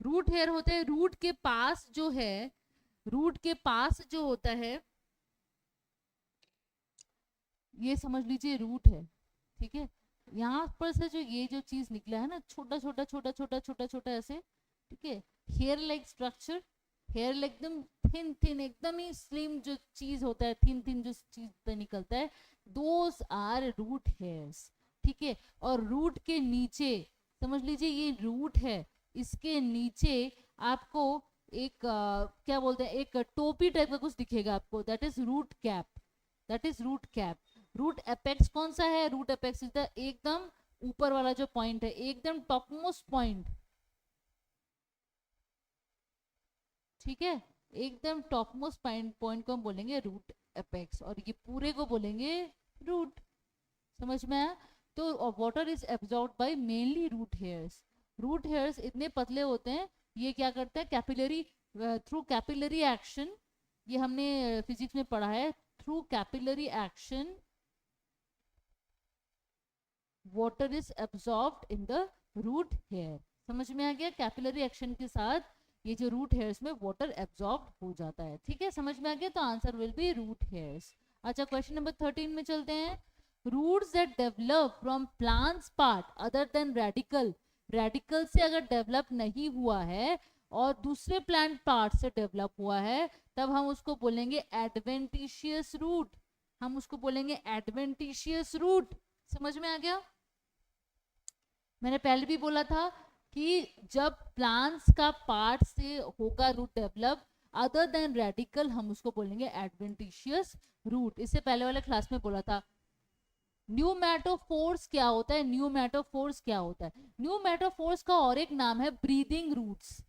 Speaker 1: रूट हेयर होते हैं रूट के पास जो है, रूट के पास जो होता है, ये समझ लीजिए रूट है। ठीक है, यहाँ पर से जो ये जो चीज निकला है ना, छोटा छोटा छोटा छोटा छोटा छोटा ऐसे, ठीक है, hair like structure, hair like एकदम थिन थिन, एकदम ही स्लिम जो चीज होता है, थिन थिन जो चीज निकलता है, दोज आर रूट हेयर्स। ठीक है, और रूट के नीचे समझ लीजिए ये रूट है, इसके नीचे आपको एक क्या बोलते हैं, एक टोपी टाइप का कुछ दिखेगा आपको, that is root cap, that is root cap. Root apex कौन सा है, रूट एपेक्स इज द एकदम ऊपर वाला जो पॉइंट है, एकदम टॉप मोस्ट पॉइंट। ठीक है, एकदम टॉप मोस्ट पॉइंट को हम बोलेंगे रूट एपेक्स, और ये पूरे को बोलेंगे रूट। समझ में आया। तो water is absorbed by mainly root hairs. Root hairs इतने पतले होते हैं, ये क्या करते हैं, कैपिलरी, थ्रू कैपिलरी एक्शन, ये हमने फिजिक्स में पढ़ा है, through capillary action water is absorbed in the root hair. समझ में आ गया, कैपिलरी एक्शन के साथ ये जो रूट हेयर्स में वाटर एब्जॉर्ब हो जाता है। ठीक है, समझ में आ गया, तो answer will be root hairs. अच्छा, क्वेश्चन नंबर 13 में चलते हैं। Roots that develop from plants part other than radical, radical से अगर डेवलप नहीं हुआ है और दूसरे प्लांट पार्ट से डेवलप हुआ है तब हम उसको बोलेंगे एडवेंटिशियस रूट, हम उसको बोलेंगे एडवेंटिशियस रूट। समझ में आ गया। मैंने पहले भी बोला था कि जब प्लांट्स का पार्ट से होगा root develop other than radical, हम उसको बोलेंगे एडवेंटिशियस रूट। इससे पहले वाले क्लास में बोला था। न्यूमैटोफोर्स क्या होता है, न्यूमैटोफोर्स क्या होता है, न्यूमैटोफोर्स का और एक नाम है ब्रीदिंग रूट्स।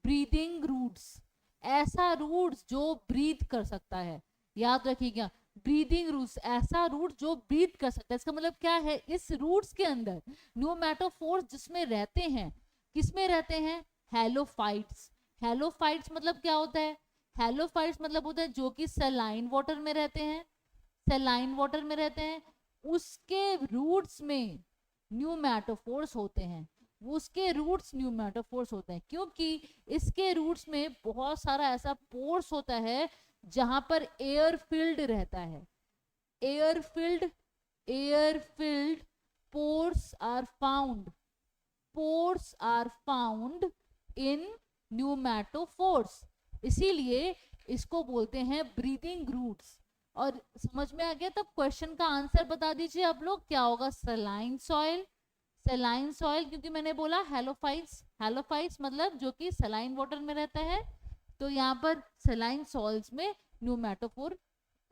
Speaker 1: ब्रीदिंग रूट्स, ऐसा रूट्स जो ब्रीथ कर सकता है, याद रखिएगा, ब्रीदिंग रूट्स, ऐसा रूट जो ब्रीथ कर सकता है। इसका मतलब क्या है, इस रूट्स के अंदर न्यूमैटोफोर्स जिसमें रहते हैं, किसमें रहते हैं, हेलोफाइट्स। हेलोफाइट्स मतलब क्या होता है, हेलोफाइट्स मतलब होता है जो कि सलाइन वाटर में रहते हैं, सलाइन वाटर में रहते हैं, उसके रूट्स में न्यूमैटोफोर्स होते हैं, उसके रूट्स न्यूमैटोफोर्स होते हैं, क्योंकि इसके रूट्स में बहुत सारा ऐसा पोर्स होता है जहां पर एयर फिल्ड रहता है, air filled, air filled pores are found, pores are found in pneumatophores, इसीलिए इसको बोलते हैं ब्रीदिंग रूट्स। और समझ में आ गया, तब क्वेश्चन का आंसर बता दीजिए आप लोग, क्या होगा, सलाइन सॉइल, सलाइन सॉइल, क्योंकि मैंने बोला हेलोफाइट्स, हेलोफाइट्स मतलब जो कि सलाइन वाटर में रहता है, तो यहाँ पर सलाइन सॉइल्स में न्यूमैटोफोर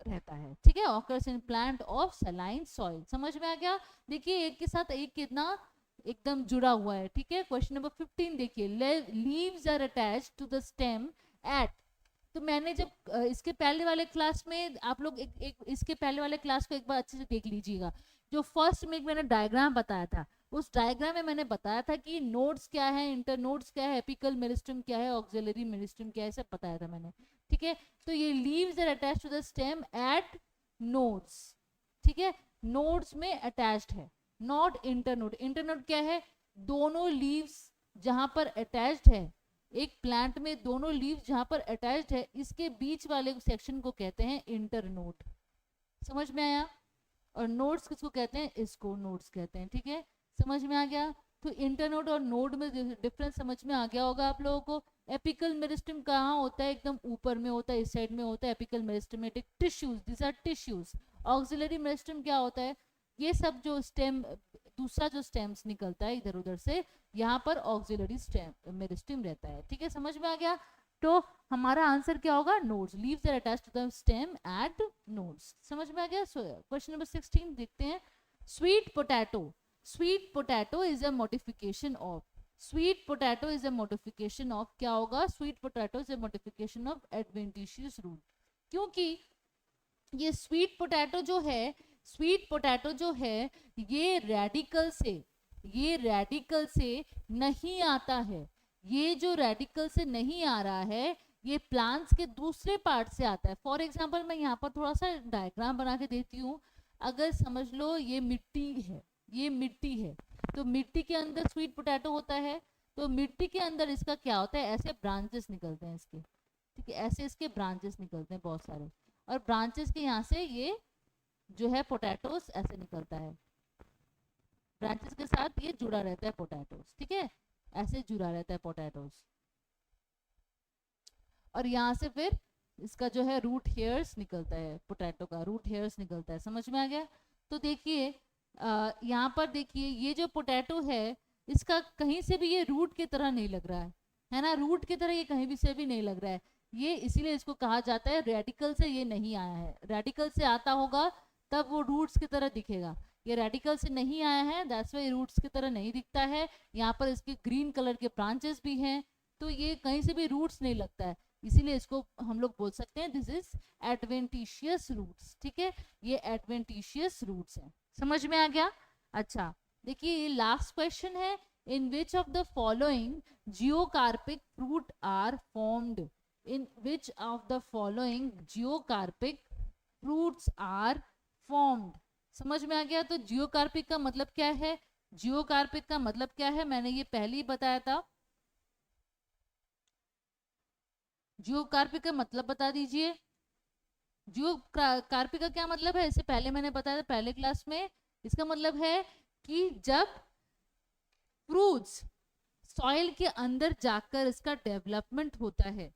Speaker 1: रहता है। ठीक है, occurs in plant of saline soil. समझ में आ गया। देखिए एक के साथ एक कितना एकदम जुड़ा हुआ है। ठीक है, क्वेश्चन नंबर 15 देखिए, leaves are attached to the stem at, तो मैंने जब इसके पहले वाले क्लास में आप लोग एक इसके पहले वाले क्लास को एक बार अच्छे से देख लीजिएगा, जो फर्स्ट में मैंने डायग्राम बताया था, उस डायग्राम में मैंने बताया था कि नोड्स क्या है, इंटरनोड्स क्या है, एपिकल मेरिस्टम क्या है, ऑक्सिलरी मेरिस्टम क्या है, सब बताया था मैंने। ठीक है, तो ये leaves are attached to the stem at nodes, ठीक है, नोड्स में अटैच्ड है, नॉट इंटरनोड। इंटरनोड क्या है, दोनों लीव्स जहां पर अटैच्ड है, एक प्लांट में दोनों लीव्स जहां पर अटैच्ड है, इसके बीच वाले सेक्शन को कहते हैं इंटरनोड। समझ में आया? और नोड्स किसको कहते हैं, इसको नोड्स कहते हैं, ठीक है, समझ में आ गया? तो इंटरनोड और नोड में डिफरेंस समझ में आ गया होगा आप लोगों को। एपिकल मेरिस्टम कहाँ होता है, एकदम ऊपर में होता है, इस साइड में होता है apical meristematic tissues, this are tissues. Axillary meristem क्या होता है, ये सब जो स्टेम, दूसरा जो स्टेम्स निकलता है इधर उधर से, यहाँ पर ऑक्सिलरी स्टेम मेरिस्टम रहता है, ठीक है, समझ में आ गया? तो हमारा आंसर क्या होगा, nodes, leaves are attached to the stem at nodes. समझ में आ गया? क्वेश्चन नंबर 16 देखते हैं। Sweet potato, sweet potato is a modification of, sweet potato is a modification of, क्या होगा, sweet potato is a modification of adventitious root. क्योंकि ये स्वीट पोटैटो जो है, स्वीट पोटैटो जो है, ये रेडिकल से, ये रेडिकल से नहीं आता है, ये जो रेडिकल से नहीं आ रहा है, ये प्लांट्स के दूसरे पार्ट से आता है। फॉर एग्जांपल मैं यहाँ पर थोड़ा सा डायग्राम बना के देती हूँ। अगर समझ लो ये मिट्टी है, ये मिट्टी है, तो मिट्टी के अंदर स्वीट पोटैटो होता है, तो मिट्टी के अंदर इसका क्या होता है, ऐसे ब्रांचेस निकलते हैं इसके, ठीक है, ऐसे इसके ब्रांचेस निकलते हैं बहुत सारे, और ब्रांचेस के यहाँ से ये जो है पोटैटोस ऐसे निकलता है, ब्रांचेस के साथ ये जुड़ा रहता है पोटैटोस, ठीक है, ऐसे जुड़ा रहता है पोटैटोस। और यहाँ से फिर इसका जो है रूट हेयर्स निकलता है, पोटैटो का रूट हेयर्स निकलता है। समझ में आ गया? तो देखिए यहाँ पर देखिए, ये जो पोटैटो है, इसका कहीं से भी ये रूट की तरह नहीं लग रहा है ना, रूट की तरह ये कहीं भी से भी नहीं लग रहा है, ये इसीलिए इसको कहा जाता है रेडिकल से ये नहीं आया है। रेडिकल से आता होगा तब वो रूट्स की तरह दिखेगा, ये रेडिकल से नहीं आया है, दैट्स व्हाई रूट्स की तरह नहीं दिखता है। यहाँ पर इसके ग्रीन कलर के ब्रांचेस भी हैं, तो ये कहीं से भी रूट्स नहीं लगता है, इसीलिए इसको हम लोग बोल सकते हैं दिस इज एडवेंटिशियस रूट्स, ठीक है, ये एडवेंटिशियस रूट्स हैं। समझ में आ गया? अच्छा, देखिए ये लास्ट क्वेश्चन है, in which of the following geocarpic fruit are formed, in which of the following geocarpic fruits are formed. समझ में आ गया? तो जियोकार्पिक का मतलब क्या है, जियोकार्पिक का मतलब क्या है, मैंने ये पहले ही बताया था। जियोकार्पिक का मतलब बता दीजिए, जियोकार्पिक का क्या मतलब है, इससे पहले मैंने बताया था पहले क्लास में। इसका मतलब है कि जब फ्रूट्स सॉइल के अंदर जाकर इसका डेवलपमेंट होता है,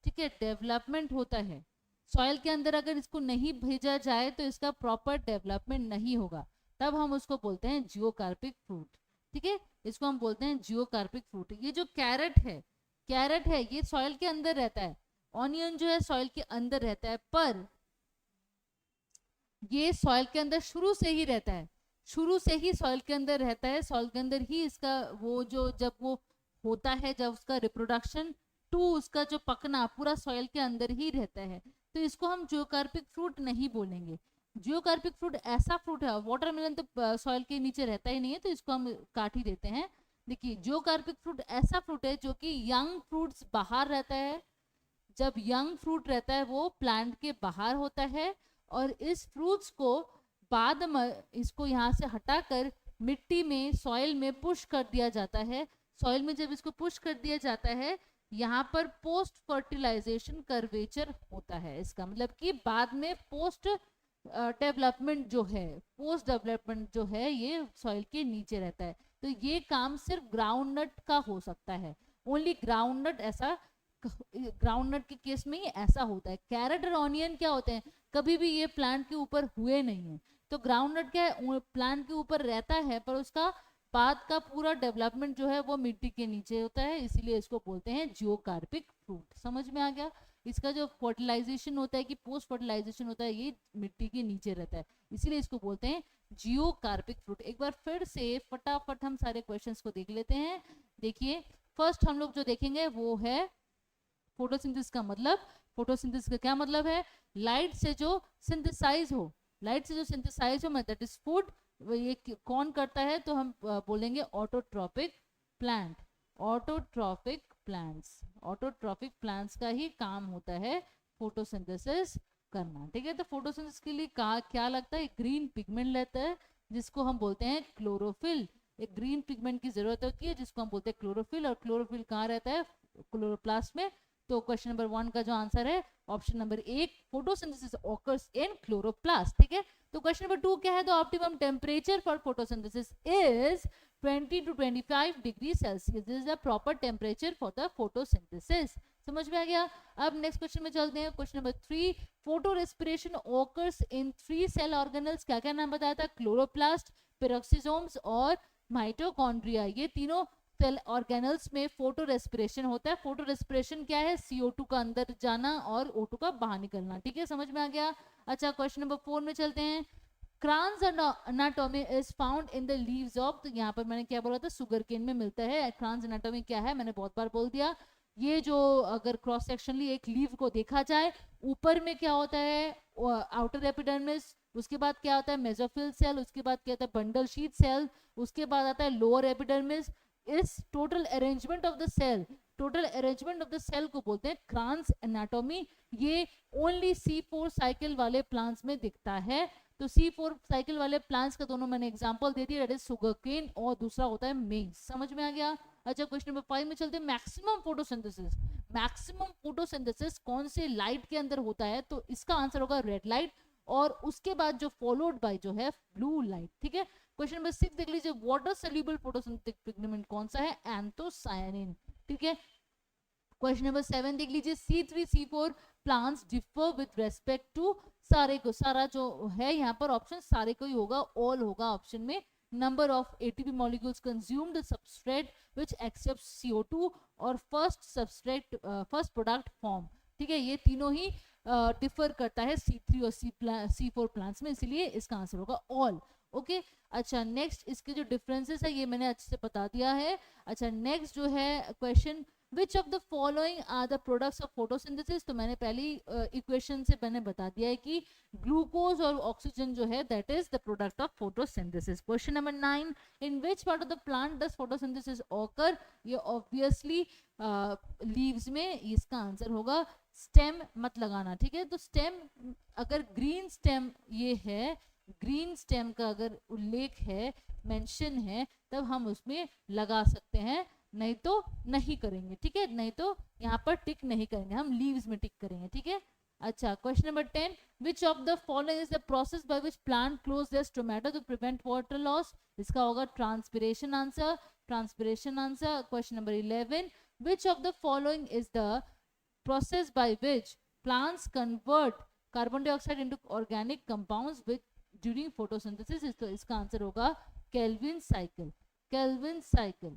Speaker 1: ठीक है, डेवलपमेंट होता है, सॉइल के अंदर अगर इसको नहीं भेजा जाए तो इसका प्रॉपर डेवलपमेंट नहीं होगा, तब हम उसको बोलते हैं जियोकार्पिक फ्रूट, ठीक है, इसको हम बोलते हैं जियोकार्पिक फ्रूट। ये जो कैरेट है, कैरेट है, ये सॉइल के अंदर रहता है, ऑनियन जो है सॉइल के अंदर रहता है, पर ये सॉइल के अंदर शुरू से ही रहता है, शुरू से ही सॉइल के अंदर रहता है, सॉइल के अंदर ही इसका वो जो जब वो होता है, जब उसका रिप्रोडक्शन टू उसका जो पकना पूरा सॉइल के अंदर ही रहता है, तो इसको हम जियोकार्पिक फ्रूट नहीं बोलेंगे। जियोकार्पिक फ्रूट ऐसा फ्रूट है, वाटरमेलन तो सॉइल के नीचे रहता ही नहीं है, तो इसको हम काट ही देते हैं। देखिए जियोकार्पिक फ्रूट ऐसा फ्रूट है जो कि यंग फ्रूट्स बाहर रहता है, जब यंग फ्रूट रहता है वो प्लांट के बाहर होता है, और इस फ्रूट्स को बाद में इसको यहाँ से हटाकर मिट्टी में, सॉइल में पुश कर दिया जाता है। सॉइल में जब इसको पुश कर दिया जाता है, यहाँ पर पोस्ट फर्टिलाइजेशन कर्वेचर होता है। इसका मतलब कि बाद में पोस्ट डेवलपमेंट जो है, पोस्ट डेवलपमेंट जो है ये सॉइल के नीचे रहता है। तो ये काम सिर्फ ग्राउंडनट का हो सकता है, ओनली ग्राउंडनट, ऐसा ग्राउंडनट के केस में ही ऐसा होता है। कैरेट और ऑनियन क्या होते हैं, कभी भी ये प्लांट के ऊपर हुए नहीं है, तो ग्राउंडनट क्या है, प्लांट के ऊपर रहता है, पर उसका बाद का पूरा डेवलपमेंट जो है वो मिट्टी के नीचे होता है, इसीलिए इसको बोलते हैं जियोकार्पिक फ्रूट। समझ में आ गया? इसका जो फर्टिलाइजेशन होता है कि पोस्ट फर्टिलाइजेशन होता है, ये मिट्टी के नीचे रहता है, इसीलिए इसको बोलते हैं जियोकार्पिक फ्रूट। एक बार फिर से फटाफट हम सारे क्वेश्चंस को देख लेते हैं। देखिए फर्स्ट हम लोग जो देखेंगे वो है फोटोसिंथेसिस का मतलब। फोटोसिंथेसिस का क्या मतलब है, लाइट से जो सिंथेसाइज हो, लाइट से जो सिंथेसाइज हो, दैट इज फूड। ये कौन करता है, तो हम बोलेंगे autotrophic plant, autotrophic plants, autotrophic plants का ही काम होता है फोटोसिंथेसिस करना। ठीक है, तो फोटोसिंथेसिस के लिए क्या लगता है, ग्रीन पिगमेंट लेता है जिसको हम बोलते हैं क्लोरोफिल। एक ग्रीन पिगमेंट की जरूरत होती है जिसको हम बोलते हैं क्लोरोफिल, और क्लोरोफिल कहाँ रहता है, क्लोरोप्लास्ट में। तो क्वेश्चन नंबर 1 का जो आंसर है option number 1, photosynthesis occurs in chloroplast. ठीक है, तो क्वेश्चन नंबर 2 क्या है, the optimum temperature for photosynthesis is 20 to 25 degree Celsius. This is the proper temperature for the photosynthesis. समझ में आ गया। अब नेक्स्ट क्वेश्चन में चलते हैं, question number 3, photorespiration occurs in 3 cell organelles. क्या क्या नाम बताया था, क्लोरोप्लास्ट, पेरोक्सिसोम्स और माइटोकॉन्ड्रिया। ये तीनों सेल ऑर्गेनल्स में फोटो रेस्पिरेशन होता है। फोटो रेस्पिरेशन क्या है, CO2 का अंदर जाना और O2 का बाहर निकलना। ठीक है, समझ में आ गया। अच्छा, क्वेश्चन नंबर 4 में चलते हैं, Kranz anatomy is found in the leaves of. तो यहाँ पर मैंने क्या बोला था, शुगर केन में मिलता है। क्रांस एनाटॉमी क्या है, मैंने बहुत बार बोल दिया। ये जो अगर क्रॉस सेक्शनली एक लीव को देखा जाए, ऊपर में क्या होता है, आउटर एपिडर्मिस, उसके बाद क्या होता है मेसोफिल सेल, उसके बाद क्या होता है बंडल शीथ सेल, उसके बाद आता है लोअर एपिडर्मिस। इस total arrangement of the cell, total arrangement of the cell को बोलते हैं क्रांस एनाटॉमी। ये ओनली C4 साइकिल वाले प्लांट्स में दिखता है। तो C4 साइकिल वाले प्लांट्स का दोनों मैंने एग्जांपल दे दिया, दैट इज शुगर केन और दूसरा होता है मेज। समझ में आ गया। अच्छा, क्वेश्चन नंबर 5 में चलते हैं, मैक्सिमम फोटोसिंथेसिस। मैक्सिमम फोटोसिंथेसिस कौन से लाइट के अंदर होता है, तो इसका आंसर होगा रेड लाइट, और उसके बाद जो फॉलोड बाय जो है ब्लू लाइट। ठीक है, क्वेश्चन नंबर 6 देख लीजिए, वाटर सोल्यूबल फोटोसिंथेटिक पिगमेंट कौन सा है, एंथोसायनिन। ठीक है, क्वेश्चन नंबर 7 देख लीजिए, C3C4 plants differ with respect to सारे को। सारा जो है यहाँ पर ऑप्शन सारे को ही होगा, ऑल होगा ऑप्शन में। Number of ATP molecules consumed substrate which accepts CO2 और first substrate first product form. ठीक है, ये तीनों ही डिफर करता है C3 और C4 प्लांट्स में, इसलिए इसका आंसर होगा ऑल। ओके, अच्छा नेक्स्ट इसके जो डिफरेंसेस है ये मैंने अच्छे से बता दिया है। अच्छा, नेक्स्ट जो है question, which of the following are the products of photosynthesis. तो मैंने पहली इक्वेशन से मैंने बता दिया है कि ग्लूकोज और ऑक्सीजन जो है that is the product of photosynthesis. Question number 9, in which part of the plant does photosynthesis occur. ये ऑब्वियसली लीव्स में, इसका आंसर होगा स्टेम मत लगाना। ठीक है, तो स्टेम अगर ग्रीन स्टेम ये है, ग्रीन स्टेम का अगर उल्लेख है, मेंशन है, तब हम उसमें लगा सकते हैं, नहीं तो नहीं करेंगे। ठीक है, नहीं तो यहाँ पर टिक नहीं करेंगे, हम लीव्स में टिक करेंगे। ठीक है, अच्छा question number 10, which of the following is the process by which plant close their stomata to prevent water loss. इसका होगा transpiration answer, transpiration answer. Question number 11, which of the following is the process by which plants convert carbon dioxide into organic compounds with during photosynthesis। तो इसका answer होगा Calvin cycle, Calvin cycle,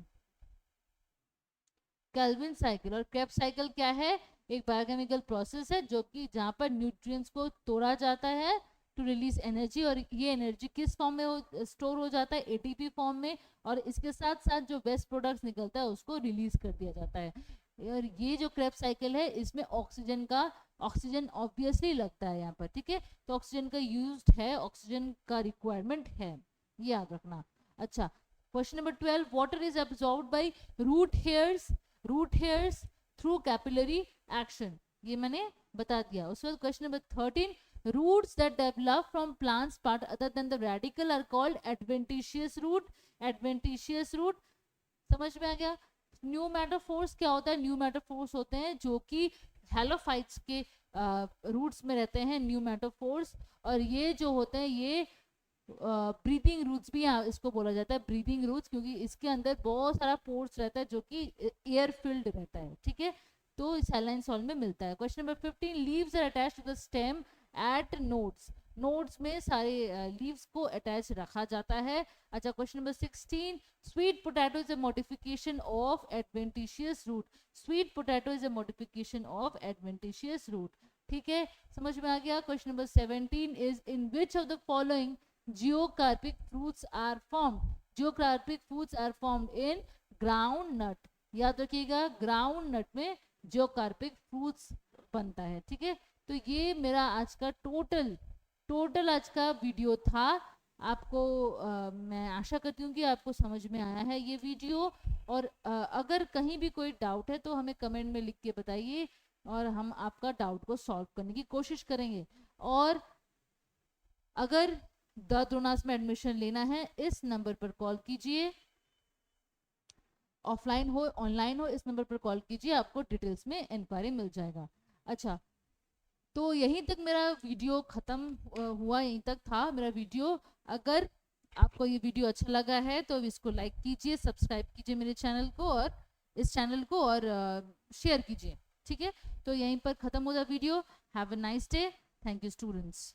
Speaker 1: Calvin cycle. और Krebs cycle क्या है, एक biochemical process है जो कि जहाँ पर न्यूट्रिएंट्स को तोड़ा जाता है टू रिलीज एनर्जी, और ये एनर्जी किस फॉर्म में स्टोर हो जाता है, ATP फॉर्म में, और इसके साथ साथ जो वेस्ट प्रोडक्ट्स निकलता है उसको रिलीज कर दिया जाता है। और ये जो क्रेब्स साइकिल है इसमें ऑक्सीजन ऑब्वियसली लगता है यहाँ पर। ठीक है, तो ऑक्सीजन का यूज्ड है, ऑक्सीजन का रिक्वायरमेंट है, ये याद रखना। अच्छा, question number 12, water is absorbed by root hairs through capillary action. ये मैंने बता दिया। उसके बाद question number 13, roots that develop from plants part other than the radicle are called adventitious root, adventitious root। समझ में आ गया। न्यूमेटोफोर्स क्या होता है, न्यूमेटोफोर्स होते हैं जो कि हेलोफाइट्स के रूट्स में रहते हैं, न्यूमेटोफोर्स। और ये जो होते हैं ये ब्रीदिंग रूट्स भी इसको बोला जाता है, ब्रीदिंग रूट्स, क्योंकि इसके अंदर बहुत सारा पोर्स रहता है जो कि एयर फिल्ड रहता है। ठीक है, तो सैलाइन सॉल्ट में मिलता है। Question number 15, leaves are attached to the stem at nodes, nodes में सारे लीव्स को अटैच रखा जाता है। अच्छा, question number 16, sweet potato is a modification of adventitious root, sweet potato is a modification of adventitious root. ठीक है, समझ में आ गया। Question number 17 is, in which of the following geocarpic fruits are formed, geocarpic fruits are formed in ground नट। याद रखिएगा, ground नट में जियोकार्पिक fruits बनता है। ठीक है, तो ये मेरा आज का टोटल आज का वीडियो था। आपको मैं आशा करती हूँ कि आपको समझ में आया है ये वीडियो। और अगर कहीं भी कोई डाउट है तो हमें कमेंट में लिख के बताइए और हम आपका डाउट को सॉल्व करने की कोशिश करेंगे। और अगर द द्रोणास में एडमिशन लेना है, इस नंबर पर कॉल कीजिए, ऑफलाइन हो ऑनलाइन हो, इस नंबर पर कॉल कीजिए, आपको डिटेल्स में इंक्वायरी मिल जाएगा। अच्छा, तो यहीं तक मेरा वीडियो ख़त्म हुआ, यहीं तक था मेरा वीडियो। अगर आपको ये वीडियो अच्छा लगा है तो इसको लाइक कीजिए, सब्सक्राइब कीजिए मेरे चैनल को, और इस चैनल को, और शेयर कीजिए। ठीक है, तो यहीं पर ख़त्म हो जाए video. Have a nice day. Thank you students.